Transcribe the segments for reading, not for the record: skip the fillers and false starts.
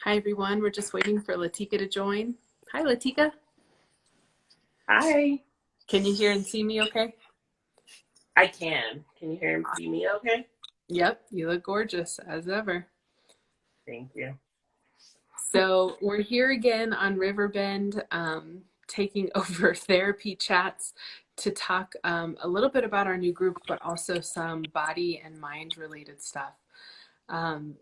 Hi, everyone. We're just waiting for Lateka to join. Hi, Lateka. Hi. Can you hear and see me okay? I can. Can you hear and see me okay? Yep, you look gorgeous as ever. Thank you. So we're here again on Riverbend, taking over therapy chats to talk a little bit about our new group, but also some body and mind related stuff.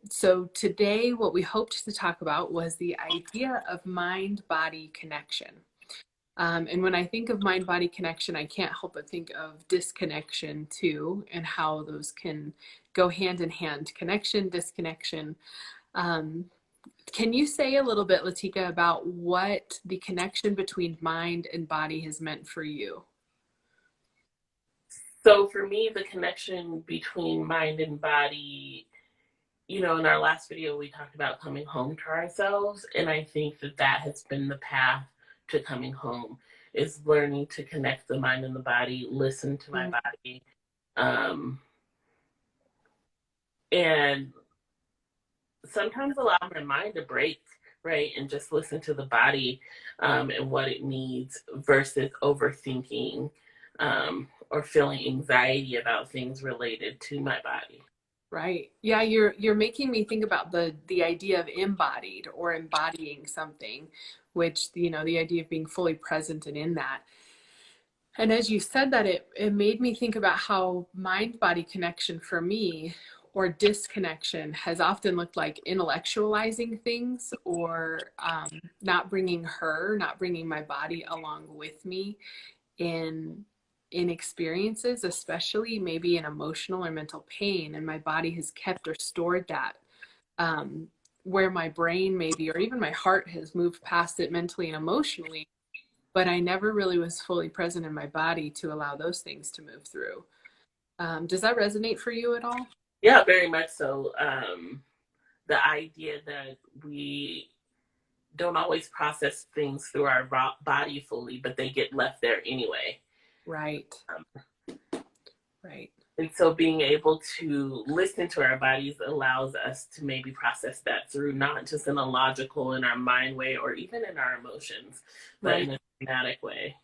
So today, what we hoped to talk about was the idea of mind-body connection. And when I think of mind body connection, I can't help but think of disconnection too, and how those can go hand in hand, connection, disconnection. Um, can you say a little bit, Lateka, about what the connection between mind and body has meant for you? So for me, the connection between mind and body, in our last video, we talked about coming home to ourselves. And I think that has been the path to coming home, is learning to connect the mind and the body, listen to my body, um, and sometimes allow my mind to break, right? And just listen to the body, and what it needs versus overthinking, or feeling anxiety about things related to my body. Right. Yeah, you're making me think about the idea of embodied or embodying something, which, the idea of being fully present and in that. And as you said that, it made me think about how mind body connection for me, or disconnection, has often looked like intellectualizing things, or not bringing my body along with me in experiences, especially maybe in emotional or mental pain. And my body has kept or stored that, um, where my brain maybe, or even my heart, has moved past it mentally and emotionally, but I never really was fully present in my body to allow those things to move through. Does that resonate for you at all? Yeah, very much so. The idea that we don't always process things through our body fully, but they get left there anyway. Right, Um, right. and so being able to listen to our bodies allows us to maybe process that through, not just in a logical, in our mind way, or even in our emotions, but Right. in a dramatic way.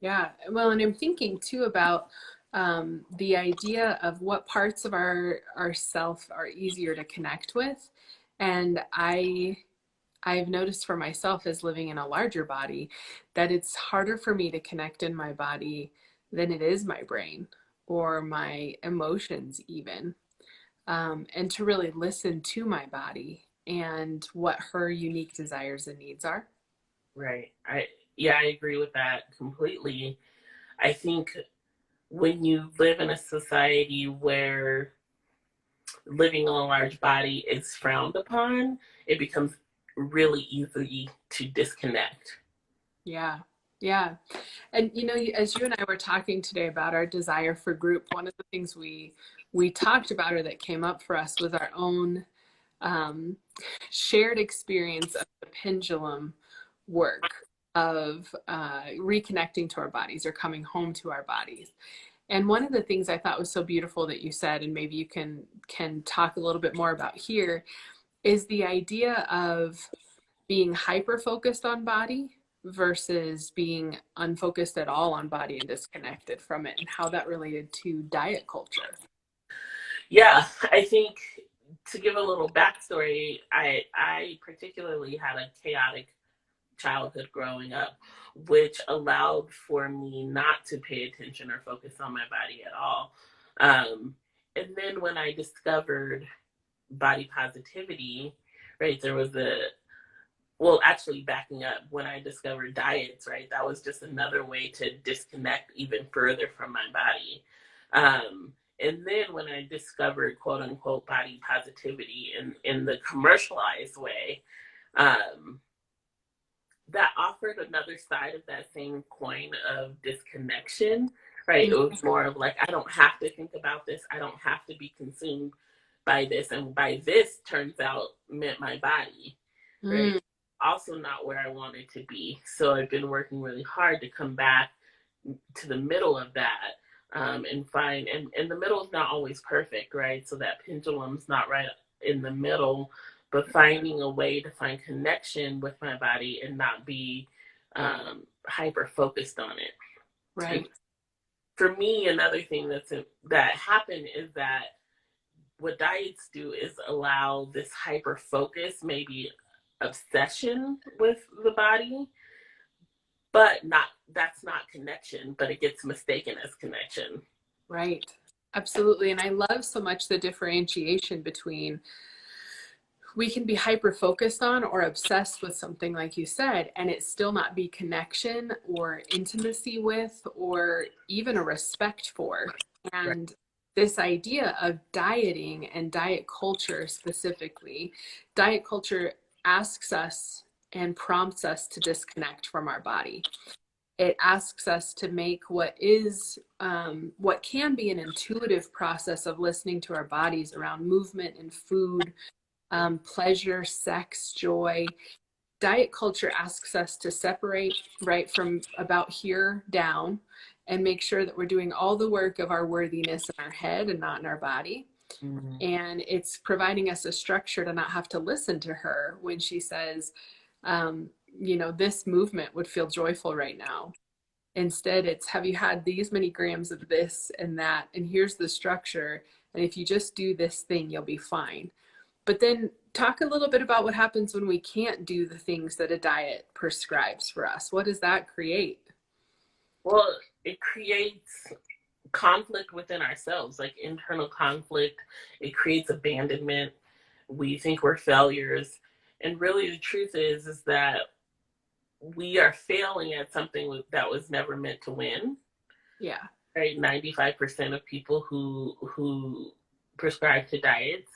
Yeah. Well, and I'm thinking too about the idea of what parts of our self are easier to connect with. And I've noticed for myself, as living in a larger body, that it's harder for me to connect in my body than it is my brain or my emotions even. And to really listen to my body and what her unique desires and needs are. Right. I agree with that completely. I think when you live in a society where living in a large body is frowned upon, it becomes really easy to disconnect. Yeah. Yeah. And as you and I were talking today about our desire for group, one of the things we talked about, or that came up for us, was our own um, shared experience of the pendulum work of reconnecting to our bodies, or coming home to our bodies. And one of the things I thought was so beautiful that you said, and maybe you can talk a little bit more about here, is the idea of being hyper focused on body versus being unfocused at all on body and disconnected from it, and how that related to diet culture. Yeah, I think, to give a little backstory, I particularly had a chaotic childhood growing up, which allowed for me not to pay attention or focus on my body at all. And then when I discovered body positivity, right, there was actually backing up, when I discovered diets, right, that was just another way to disconnect even further from my body. And then when I discovered quote unquote body positivity in the commercialized way, um, that offered another side of that same coin of disconnection, right? It was more of like, I don't have to think about this. I don't have to be consumed by this. And by this, turns out, meant my body, right? Mm, Also not where I wanted to be. So I've been working really hard to come back to the middle of that, and find, and the middle is not always perfect, right? So that pendulum's not right in the middle, but finding a way to find connection with my body and not be hyper focused on it. And Right. for me, another thing that happened is that what diets do is allow this hyper focus, maybe obsession with the body, but not that's not connection, but it gets mistaken as connection. Right. Absolutely. And I love so much the differentiation between we can be hyper focused on or obsessed with something, like you said, and it still not be connection or intimacy with or even a respect for. Right. And this idea of dieting and diet culture specifically, diet culture asks us and prompts us to disconnect from our body. It asks us to make what can be an intuitive process of listening to our bodies around movement and food, pleasure, sex, joy. Diet culture asks us to separate right from about here down and make sure that we're doing all the work of our worthiness in our head and not in our body. Mm-hmm. And it's providing us a structure to not have to listen to her when she says, this movement would feel joyful right now. Instead, it's have you had these many grams of this and that, and here's the structure. And if you just do this thing, you'll be fine. But then talk a little bit about what happens when we can't do the things that a diet prescribes for us. What does that create? Well, it creates conflict within ourselves, like internal conflict. It creates abandonment. We think we're failures. And really the truth is that we are failing at something that was never meant to win. Yeah. Right? 95% of people who prescribe to diets,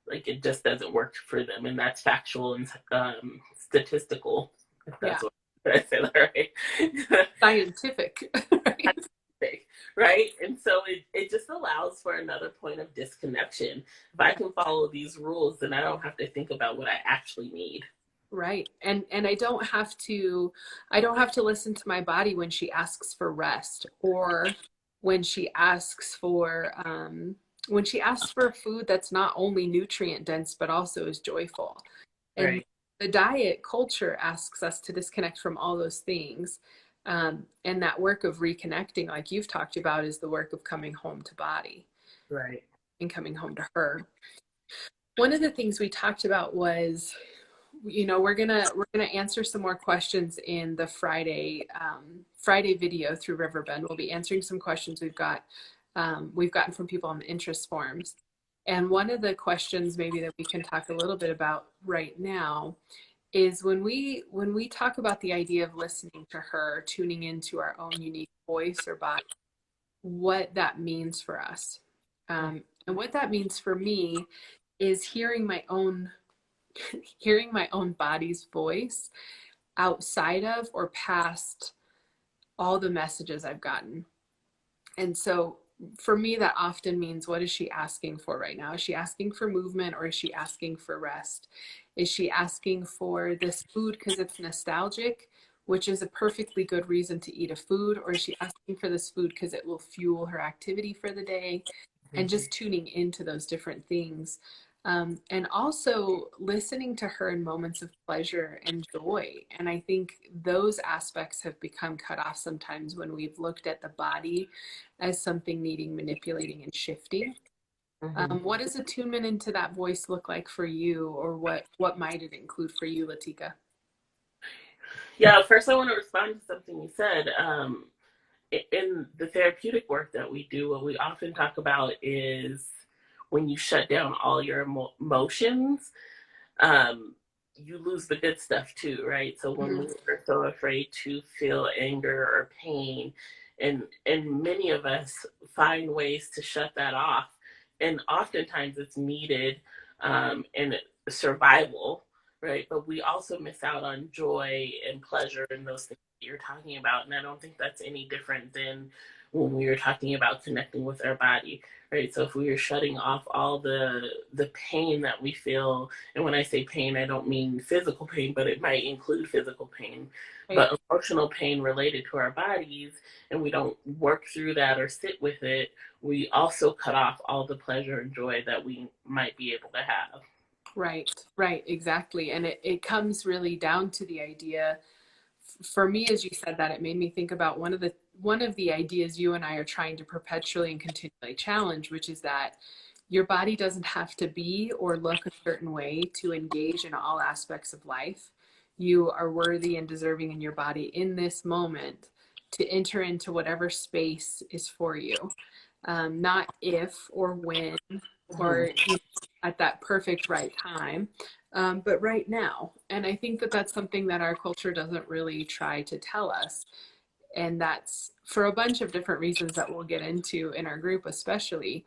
like it just doesn't work for them. And that's factual and statistical, if Yeah. that's what I say that right. Scientific. Right. Right. And so it just allows for another point of disconnection. If I can follow these rules, then I don't have to think about what I actually need. Right. And I don't have to listen to my body when she asks for rest or when she asks for food that's not only nutrient dense but also is joyful. And Right. the diet culture asks us to disconnect from all those things. And that work of reconnecting, like you've talked about, is the work of coming home to body Right. and coming home to her. One of the things we talked about was, we're gonna answer some more questions in the Friday video through Riverbend. We'll be answering some questions we've gotten from people on the interest forums. And one of the questions maybe that we can talk a little bit about right now is when we talk about the idea of listening to her, tuning into our own unique voice or body, what that means for us. And what that means for me is hearing my own body's voice outside of or past all the messages I've gotten. And so for me, that often means, what is she asking for right now? Is she asking for movement or is she asking for rest? Is she asking for this food because it's nostalgic, which is a perfectly good reason to eat a food? Or is she asking for this food because it will fuel her activity for the day? And just tuning into those different things. And also listening to her in moments of pleasure and joy. And I think those aspects have become cut off sometimes when we've looked at the body as something needing manipulating and shifting. Mm-hmm. What does attunement into that voice look like for you, or what might it include for you, Lateka? Yeah, first I want to respond to something you said. In the therapeutic work that we do, what we often talk about is when you shut down all your emotions, um, you lose the good stuff too, right? So when Mm-hmm. we're so afraid to feel anger or pain, and many of us find ways to shut that off, and oftentimes it's needed in survival, right? But we also miss out on joy and pleasure and those things that you're talking about, and I don't think that's any different than when we were talking about connecting with our body, right? So if we were shutting off all the pain that we feel, and when I say pain, I don't mean physical pain, but it might include physical pain, Right. but emotional pain related to our bodies, and we don't work through that or sit with it, we also cut off all the pleasure and joy that we might be able to have. Right, exactly. And it comes really down to the idea, for me, as you said that, it made me think about one of the ideas you and I are trying to perpetually and continually challenge, which is that your body doesn't have to be or look a certain way to engage in all aspects of life. You are worthy and deserving in your body in this moment to enter into whatever space is for you. Not if or when Mhm. or at that perfect right time, but right now. And I think that that's something that our culture doesn't really try to tell us. And that's for a bunch of different reasons that we'll get into in our group, especially.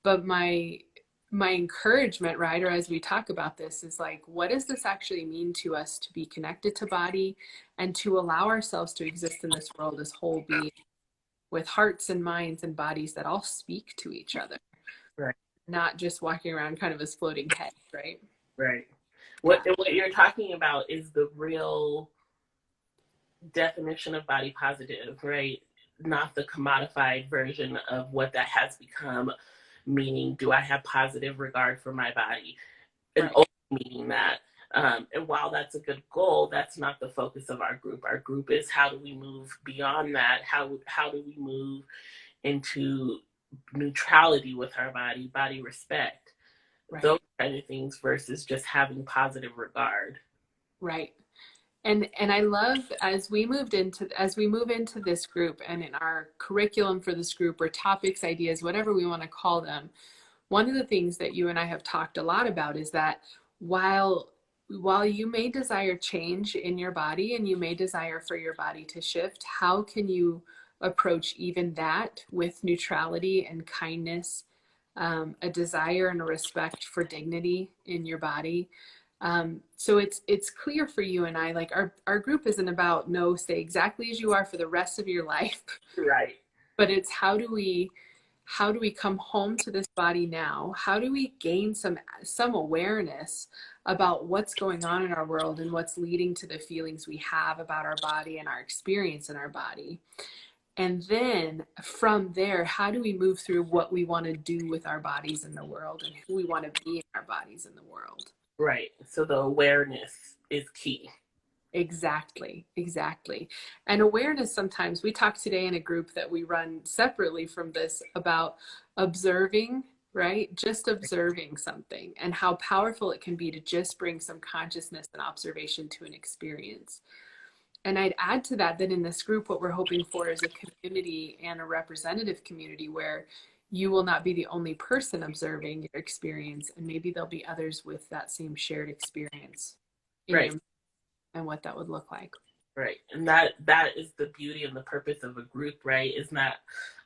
But my encouragement, right, or as we talk about this, is like, what does this actually mean to us to be connected to body and to allow ourselves to exist in this world as whole beings with hearts and minds and bodies that all speak to each other, Right, not just walking around kind of as floating heads, right? right. Yeah, What you're talking about is the real definition of body positive, right? Not the commodified version of what that has become, meaning, do I have positive regard for my body? And right, only meaning that. And while that's a good goal, that's not the focus of our group. Our group is, how do we move beyond that? How do we move into neutrality with our body respect, right, those kind of things, versus just having positive regard. right. And I love, as we move into this group and in our curriculum for this group, or topics, ideas, whatever we want to call them, one of the things that you and I have talked a lot about is that while you may desire change in your body and you may desire for your body to shift, how can you approach even that with neutrality and kindness, a desire and a respect for dignity in your body? So it's clear for you and I, like, our group isn't about, no, stay exactly as you are for the rest of your life, Right, but it's how do we come home to this body now? How do we gain some awareness about what's going on in our world and what's leading to the feelings we have about our body and our experience in our body? And then from there, how do we move through what we want to do with our bodies in the world and who we want to be in our bodies in the world? right. So the awareness is key. Exactly, exactly. And awareness, sometimes we talk today in a group that we run separately from this about observing, right? Just observing something and how powerful it can be to just bring some consciousness and observation to an experience. And I'd add to that that in this group, what we're hoping for is a community and a representative community where you will not be the only person observing your experience, and maybe there'll be others with that same shared experience in Right, your, and what that would look like. right. And that is the beauty and the purpose of a group, right? Is that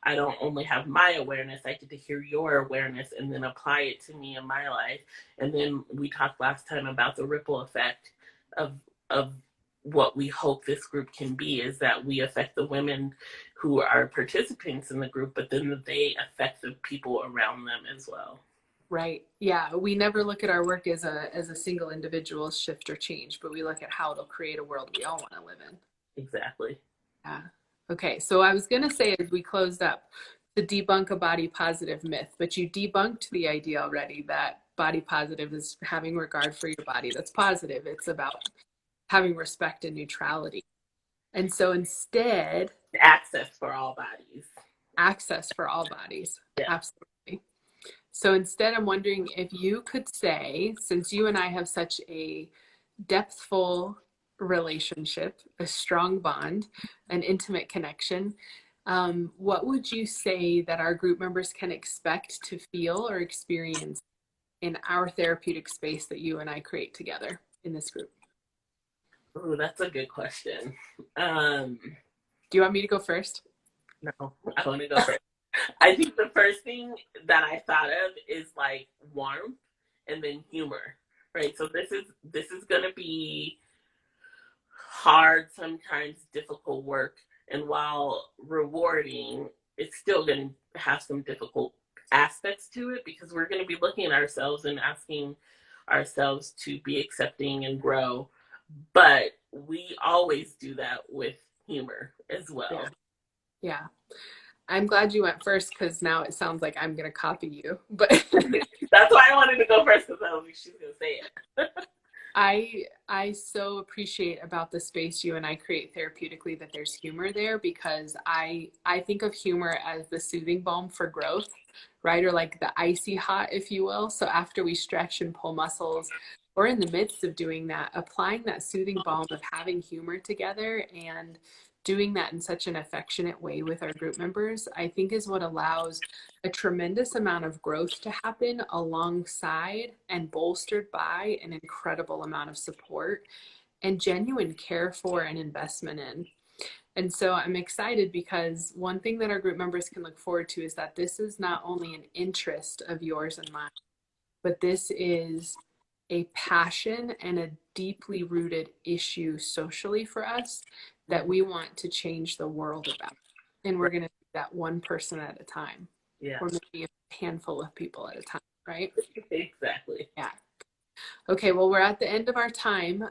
I don't only have my awareness, I get to hear your awareness and then apply it to me in my life. And then we talked last time about the ripple effect of of what we hope this group can be, is that we affect the women who are participants in the group, but then they affect the people around them as well. Right. Yeah. We never look at our work as a single individual shift or change, but we look at how it'll create a world we all want to live in. Exactly. Yeah. Okay. So I was gonna say, as we closed up, to debunk a body positive myth, but you debunked the idea already that body positive is having regard for your body. That's positive. It's about having respect and neutrality. And so instead, Access for all bodies. access for all bodies. Yeah. Absolutely. So instead, I'm wondering if you could say, since you and I have such a depthful relationship, a strong bond, an intimate connection, what would you say that our group members can expect to feel or experience in our therapeutic space that you and I create together in this group? Ooh, that's a good question. Do you want me to go first? No, I want to go first. I think the first thing that I thought of is like warmth and then humor, right? So this is gonna be hard, sometimes difficult work, and while rewarding, it's still gonna have some difficult aspects to it, because we're gonna be looking at ourselves and asking ourselves to be accepting and grow. But we always do that with humor as Yeah. well. Yeah. I'm glad you went first because now it sounds like I'm going to copy you. But That's why I wanted to go first because I was like, she's gonna say it. I so appreciate about the space you and I create therapeutically that there's humor there, because I think of humor as the soothing balm for growth, right? Or like the icy hot, if you will. So after we stretch and pull muscles, or in the midst of doing that, applying that soothing balm of having humor together and doing that in such an affectionate way with our group members, I think is what allows a tremendous amount of growth to happen alongside and bolstered by an incredible amount of support and genuine care for and investment in. And so I'm excited because one thing that our group members can look forward to is that this is not only an interest of yours and mine, but this is a passion and a deeply rooted issue socially for us that we want to change the world about. And we're going to do that one person at a time, Yeah. or maybe a handful of people at a time, right? Exactly. Yeah. Okay, well, we're at the end of our time,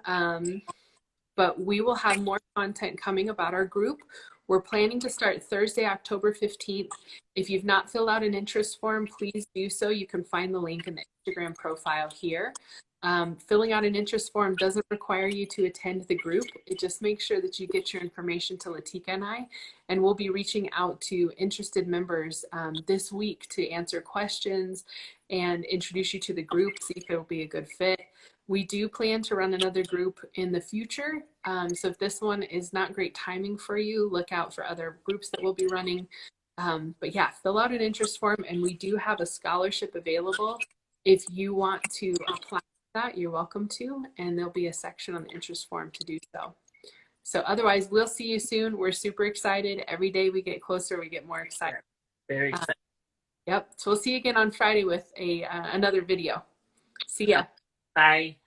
but we will have more content coming about our group. We're planning to start Thursday, October 15th. If you've not filled out an interest form, please do so. You can find the link in the Instagram profile here. Filling out an interest form doesn't require you to attend the group. It just makes sure that you get your information to Lateka and I, and we'll be reaching out to interested members this week to answer questions and introduce you to the group, see if it'll be a good fit. We do plan to run another group in the future. So if this one is not great timing for you, look out for other groups that we'll be running. But yeah, fill out an interest form, and we do have a scholarship available. If you want to apply that, you're welcome to, and there'll be a section on the interest form to do so. So otherwise, we'll see you soon. We're super excited. Every day we get closer, we get more excited. Very excited. Yep. So we'll see you again on Friday with another video. See ya. Bye.